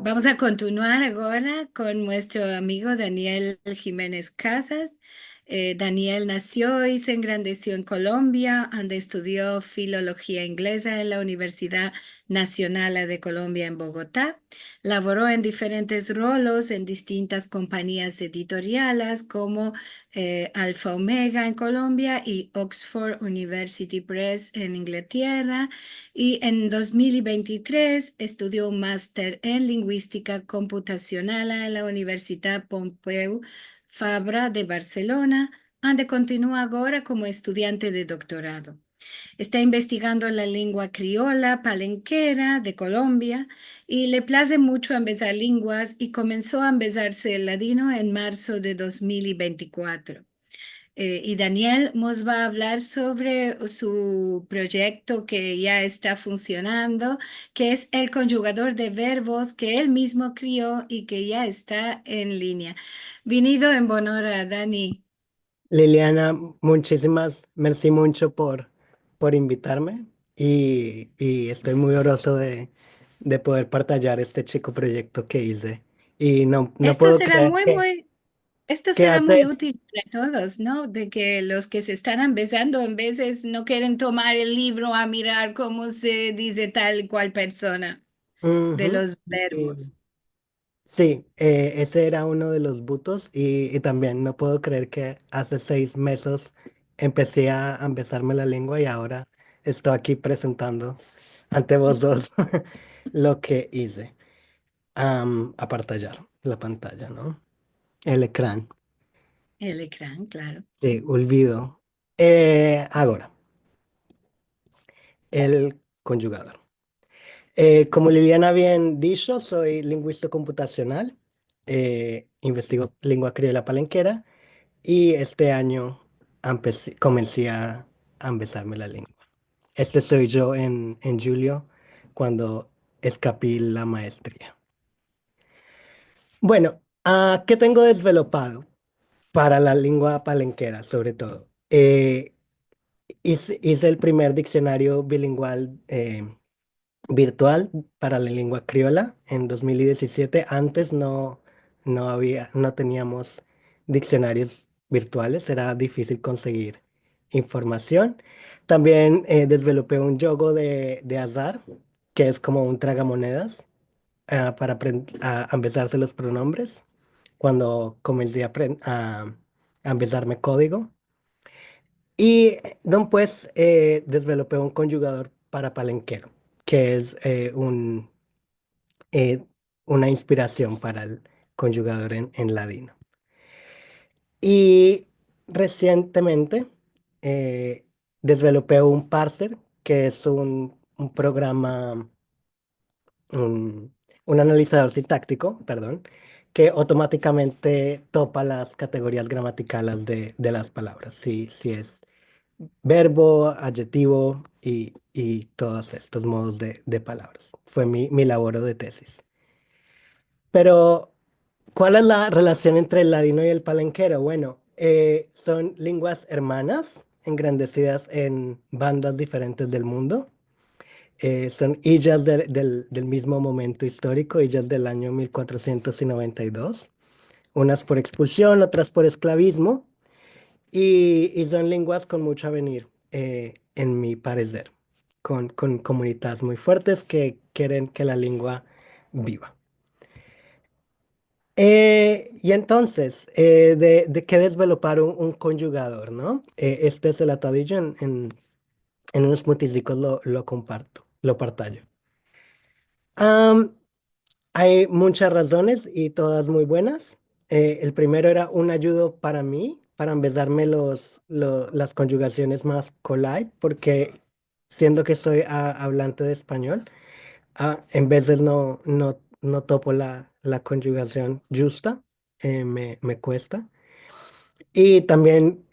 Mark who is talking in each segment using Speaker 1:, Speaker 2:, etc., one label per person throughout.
Speaker 1: Vamos a continuar ahora con nuestro amigo Daniel Jiménez Casas. Daniel nació y se engrandeció en Colombia, donde estudió filología inglesa en la Universidad Nacional de Colombia en Bogotá. Laboró en diferentes roles en distintas compañías editoriales como Alfa Omega en Colombia y Oxford University Press en Inglaterra. Y en 2023 estudió un máster en lingüística computacional en la Universidad Pompeu Fabra de Barcelona, donde continúa ahora como estudiante de doctorado. Está investigando la lengua criolla palenquera de Colombia y le place mucho empezar lenguas y comenzó a empezarse el ladino en marzo de 2024. Y Daniel nos va a hablar sobre su proyecto que ya está funcionando, que es el conjugador de verbos que él mismo crió y que ya está en línea. Venido en Bonora, Dani.
Speaker 2: Liliana, muchísimas, merci mucho por invitarme y estoy muy orgulloso de poder partallar este chico proyecto que hice. Y no
Speaker 1: Esto
Speaker 2: puedo
Speaker 1: será
Speaker 2: creer
Speaker 1: esto
Speaker 2: que
Speaker 1: será muy
Speaker 2: hace...
Speaker 1: útil para todos, ¿no? De que los que se están empezando en veces no quieren tomar el libro a mirar cómo se dice tal y cual persona de
Speaker 2: Ujú,
Speaker 1: los verbos.
Speaker 2: sí, ese era uno de los butos y también no puedo creer que hace 6 meses empecé a empezarme la lengua y ahora estoy aquí presentando ante vos dos lo que hice. Apartallar la pantalla, ¿no? El ecrán.
Speaker 1: El ecrán, claro.
Speaker 2: Olvido. Ahora, el conjugador. Como Liliana bien dicho, soy lingüista computacional, investigo lengua criolla palenquera y este año comencé a empezarme la lengua. Este soy yo en julio cuando escapé la maestría. Bueno, ¿qué tengo desvelopado para la lengua palenquera sobre todo? Hice el primer diccionario bilingüal virtual para la lengua criolla en 2017. Antes no teníamos diccionarios virtuales, era difícil conseguir información. También desvelopé un juego de azar, que es como un tragamonedas, para a empezarse los pronombres, cuando comencé a empezarme código. Y pues desvelopé un conjugador para palenquero, que es eh, una inspiración para el conjugador en ladino. Y recientemente eh, desvelopé un parser, que es un programa, un, un analizador sintáctico, perdón, que automáticamente topa las categorías gramaticales de las palabras. Si es verbo, adjetivo y todos estos modos de palabras. Fue mi labor de tesis. Pero, ¿cuál es la relación entre el ladino y el palenquero? Bueno, son lenguas hermanas, engrandecidas en bandas diferentes del mundo. Son illas del mismo momento histórico, illas del año 1492, unas por expulsión, otras por esclavismo. Y son lenguas con mucho avenir, en mi parecer, con comunidades muy fuertes que quieren que la lengua viva. Y entonces, de qué desvelopar un conjugador, ¿no? Este es el atadillo, en unos punticicos lo comparto, lo partallo. Am, Hay muchas razones y todas muy buenas. El primero era un ayudo para mí, para empezarme las conjugaciones más collide, porque siendo que soy hablante de español, en veces no topo la conjugación justa, me cuesta. Y también,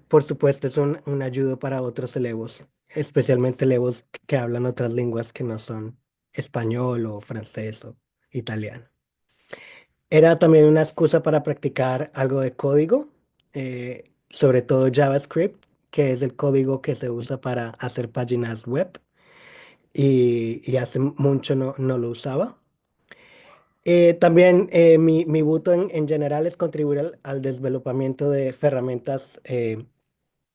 Speaker 2: por supuesto, es un ayudo para otros elevos, especialmente elevos que hablan otras lenguas que no son español o francés o italiano. Era también una excusa para practicar algo de código, sobre todo JavaScript, que es el código que se usa para hacer páginas web y hace mucho no lo usaba. También mi buto en general es contribuir al desvelopamiento de herramientas en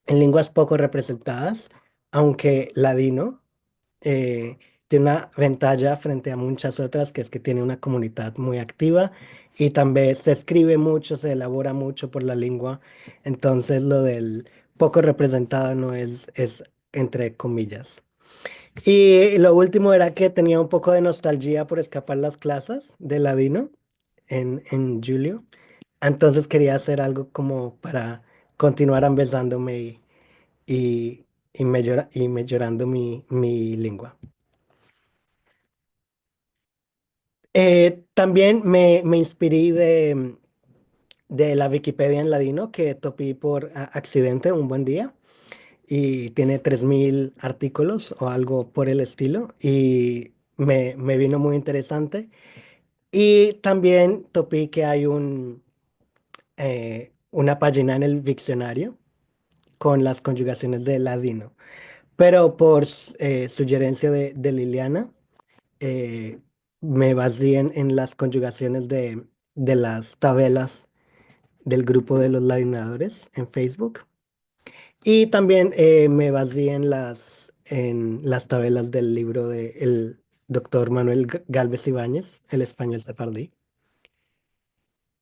Speaker 2: lenguas poco representadas, aunque Ladino eh, tiene una ventaja frente a muchas otras, que es que tiene una comunidad muy activa y también se escribe mucho, se elabora mucho por la lengua, entonces lo del poco representado no es entre comillas. Y lo último era que tenía un poco de nostalgia por escapar las clases de Ladino en julio, entonces quería hacer algo como para continuar embezándome y, y mejorando mi lengua. También me inspiré de la Wikipedia en ladino que topé por accidente un buen día y tiene 3000 artículos o algo por el estilo y me vino muy interesante. Y también topé que hay una página en el diccionario con las conjugaciones de ladino, pero por sugerencia de Liliana. eh, Me basé en las conjugaciones de las tabelas del grupo de los ladinadores en Facebook. Y también me basé en las tabelas del libro del doctor Manuel Gálvez Ibáñez, El español sefardí.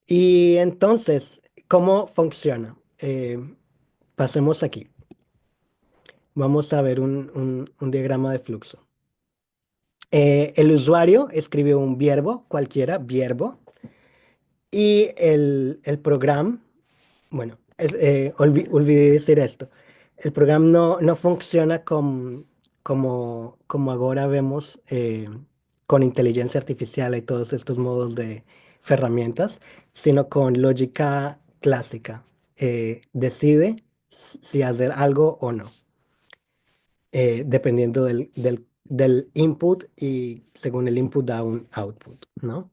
Speaker 2: Y entonces, ¿cómo funciona? Pasemos aquí. Vamos a ver un diagrama de flujo. El usuario escribe un verbo, cualquiera, verbo, y el programa, bueno, olvidé decir esto. El programa no funciona como ahora vemos con inteligencia artificial y todos estos modos de herramientas, sino con lógica clásica. Decide si hacer algo o no, dependiendo del input y según el input da un output, ¿no?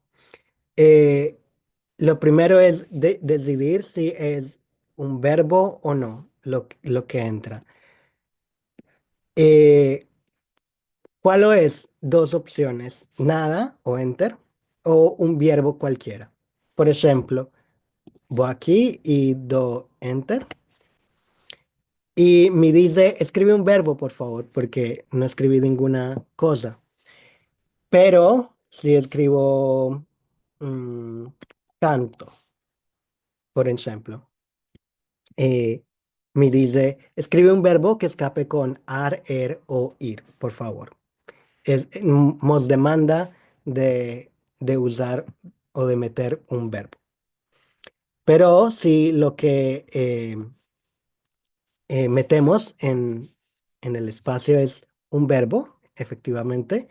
Speaker 2: Eh, lo primero es decidir si es un verbo o no lo que entra. Eh, ¿Cuál es? Dos opciones, nada o enter o un verbo cualquiera. Por ejemplo, voy aquí y do enter y me dice, escribe un verbo, por favor, porque no escribí ninguna cosa. Pero si escribo mm, canto, por ejemplo. eh, Me dice, escribe un verbo que escape con ar, er o ir, por favor. Nos demanda de usar o de meter un verbo. Pero si lo que metemos en el espacio es un verbo, efectivamente,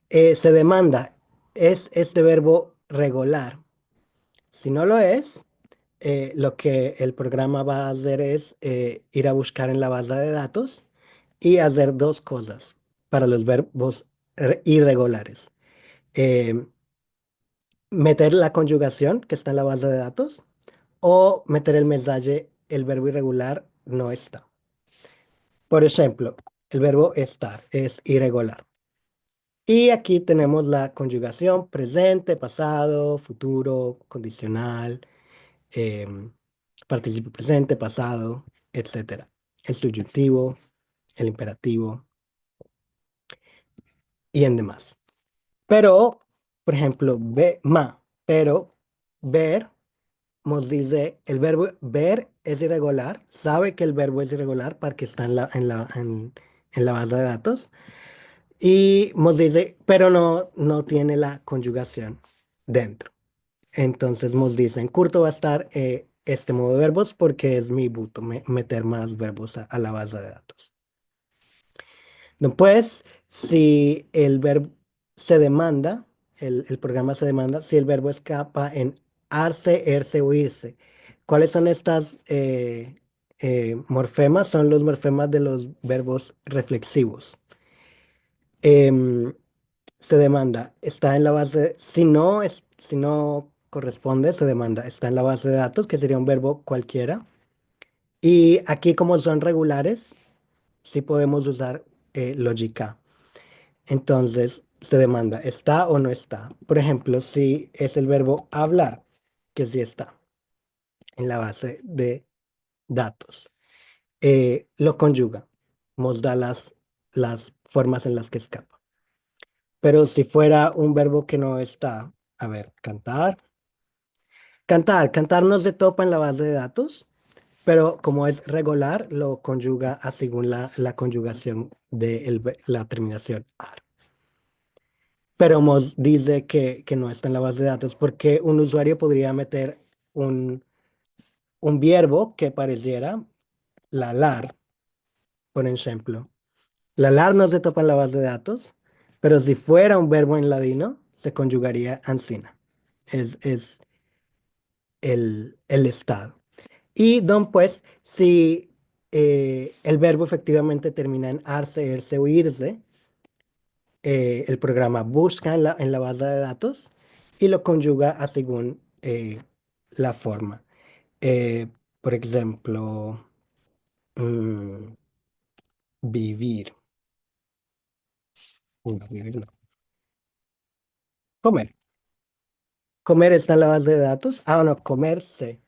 Speaker 2: se demanda, ¿es este verbo regular? Si no lo es, lo que el programa va a hacer es ir a buscar en la base de datos y hacer dos cosas para los verbos irregulares. Eh, Meter la conjugación que está en la base de datos o meter el mensaje, el verbo irregular no está. Por ejemplo, el verbo estar es irregular. Y aquí tenemos la conjugación presente, pasado, futuro, condicional, em, participio presente, pasado, etcétera. El subyuntivo, el imperativo y en demás. Pero, por ejemplo, pero ver nos dice el verbo ver es irregular, sabe que el verbo es irregular porque está en la base de datos y nos dice, pero no tiene la conjugación dentro. Entonces nos dicen, curto va a estar este modo de verbos porque es mi buto, meter más verbos a la base de datos. Después, si el verbo se demanda, el programa se demanda, si el verbo escapa en arse, erse o irse. ¿Cuáles son estas morfemas? Son los morfemas de los verbos reflexivos. Em, Se demanda, está en la base, si no corresponde, se demanda, está en la base de datos, que sería un verbo cualquiera. Y aquí como son regulares, sí podemos usar lógica. Entonces, se demanda, ¿está o no está? Por ejemplo, si es el verbo hablar, que sí está en la base de datos, lo conjuga, nos da las formas en las que escapa. Pero si fuera un verbo que no está, a ver, cantar. Cantar no se topa en la base de datos, pero como es regular, lo conjuga a según la conjugación de la terminación ar. Pero Moz dice que no está en la base de datos porque un usuario podría meter un, un verbo que pareciera la lar, por ejemplo. La lar no se topa en la base de datos, pero si fuera un verbo en ladino, se conjugaría ansina. Es el estado. Y don, pues, si el verbo efectivamente termina en arse, erse o irse, el programa busca en la base de datos y lo conjuga a según la forma. Eh, por ejemplo, mm, vivir. No, vivir no. Comer. Comer está en la base de datos. Ah, no, comerse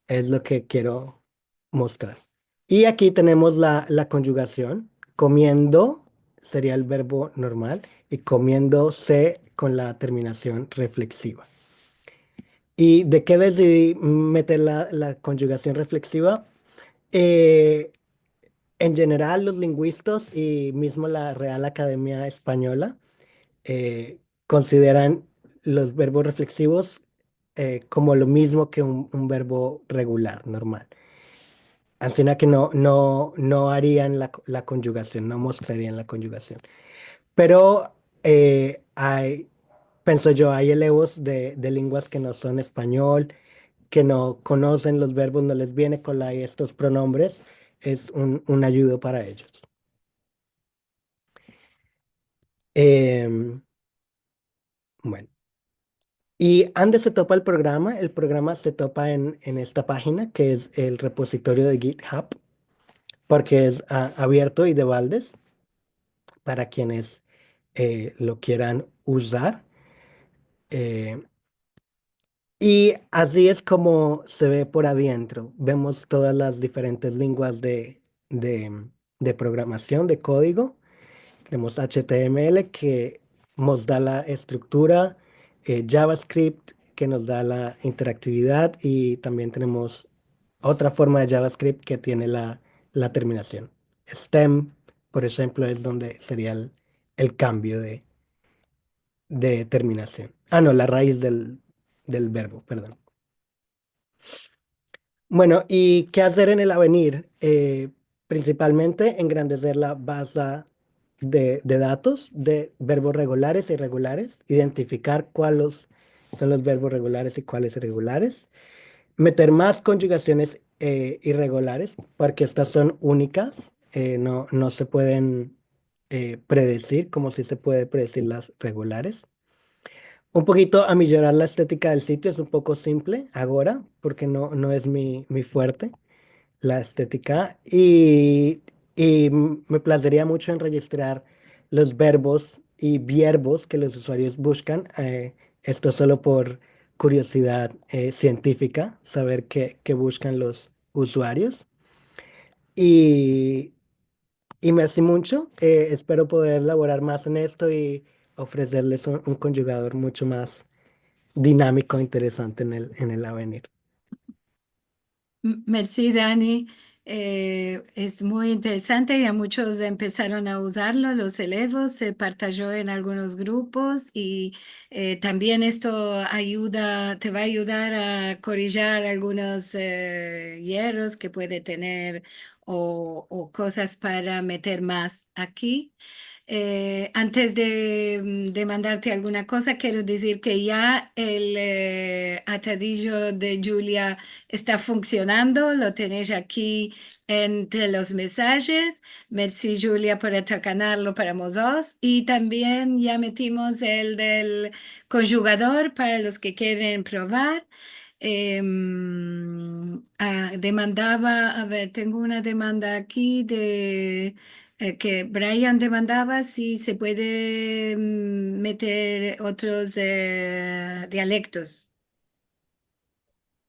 Speaker 2: es lo que quiero mostrar. Y aquí tenemos la conjugación. Comiendo sería el verbo normal y comiéndose con la terminación reflexiva. ¿Y de qué decidí meter la conjugación reflexiva? Eh, en general, los lingüistas y mismo la Real Academia Española consideran los verbos reflexivos como lo mismo que un verbo regular, normal. Así que no harían la conjugación, no mostrarían la conjugación. Pero pienso yo, hay elevos de lenguas que no son español, que no conocen los verbos, no les viene con estos pronombres, es un ayudo para ellos. Em, bueno, y ¿dónde se topa el programa? El programa se topa en esta página, que es el repositorio de GitHub, porque es abierto y de baldes para quienes lo quieran usar. Eh, y así es como se ve por adentro. Vemos todas las diferentes lenguas de, de programación, de código. Tenemos HTML que nos da la estructura, JavaScript que nos da la interactividad y también tenemos otra forma de JavaScript que tiene la terminación. STEM, por ejemplo, es donde sería el cambio de terminación. Ah, no, la raíz del verbo, perdón. Bueno, ¿y qué hacer en el avenir? Principalmente engrandecer la base de datos de verbos regulares e irregulares, identificar cuáles son los verbos regulares y cuáles irregulares, meter más conjugaciones irregulares, porque estas son únicas, no se pueden predecir como si se puede predecir las regulares. Un poquito a mejorar la estética del sitio, es un poco simple ahora, porque no es mi fuerte la estética y me placería mucho en registrar los verbos y verbos que los usuarios buscan. Esto solo por curiosidad científica, saber qué buscan los usuarios. Y, y merci mucho. Espero poder elaborar más en esto y ofrecerles un conjugador mucho más dinámico e interesante en el avenir.
Speaker 1: Merci, Dani. Es muy interesante, ya muchos empezaron a usarlo, los elevos, se partagió en algunos grupos y también esto ayuda, te va a ayudar a corregir algunos hierros que puede tener o cosas para meter más aquí. Antes de mandarte alguna cosa, quiero decir que ya el atadillo de Julia está funcionando, lo tenéis aquí entre los mensajes. Merci Julia por atacanarlo para vosotros. Y también ya metimos el del conjugador para los que quieren probar. Demandaba, a ver, tengo una demanda aquí de que Brian demandaba si se puede meter otros dialectos.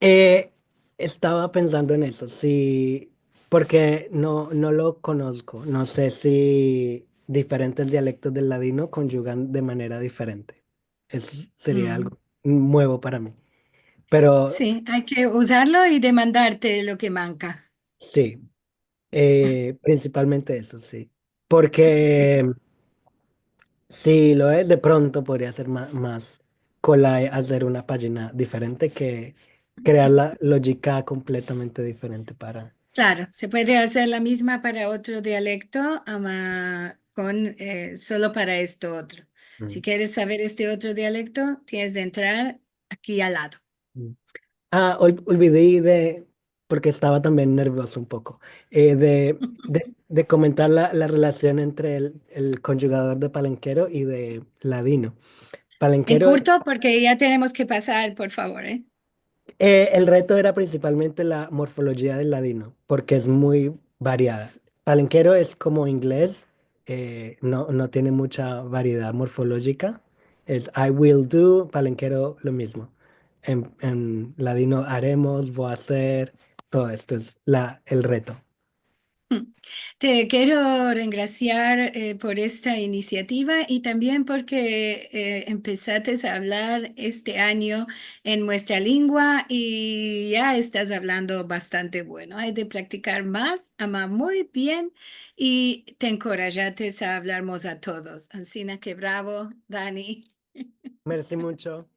Speaker 2: Eh, Estaba pensando en eso, sí, porque no lo conozco. No sé si diferentes dialectos del ladino conjugan de manera diferente. Eso sería
Speaker 1: Mm.
Speaker 2: algo nuevo para mí. Pero
Speaker 1: Sí, hay que usarlo y demandarte lo que manca.
Speaker 2: sí, principalmente eso, sí.
Speaker 1: Sí,
Speaker 2: Porque si lo es, de pronto podría ser más cola hacer una página diferente que crear la lógica completamente diferente para...
Speaker 1: claro, se puede hacer la misma para otro dialecto, solo para esto otro. Si
Speaker 2: Mm,
Speaker 1: quieres saber este otro dialecto, tienes de entrar aquí al lado.
Speaker 2: mm. Ah, olvidé porque estaba también nervioso un poco, de comentar la relación entre el conjugador de palenquero y de ladino.
Speaker 1: En
Speaker 2: Palenquero,
Speaker 1: curto, porque ya tenemos que pasar, por favor, ¿eh?
Speaker 2: el reto era principalmente la morfología del ladino, porque es muy variada. Palenquero es como inglés, no tiene mucha variedad morfológica. Es I will do, palenquero lo mismo. En ladino haremos, voy a hacer, todo esto es el reto.
Speaker 1: Te quiero regraciar por esta iniciativa y también porque empezaste a hablar este año en nuestra lengua y ya estás hablando bastante bueno. Hay de practicar más, ama muy bien y te encorajaste a hablarnos a todos. Así que bravo, Dani.
Speaker 2: Merci mucho.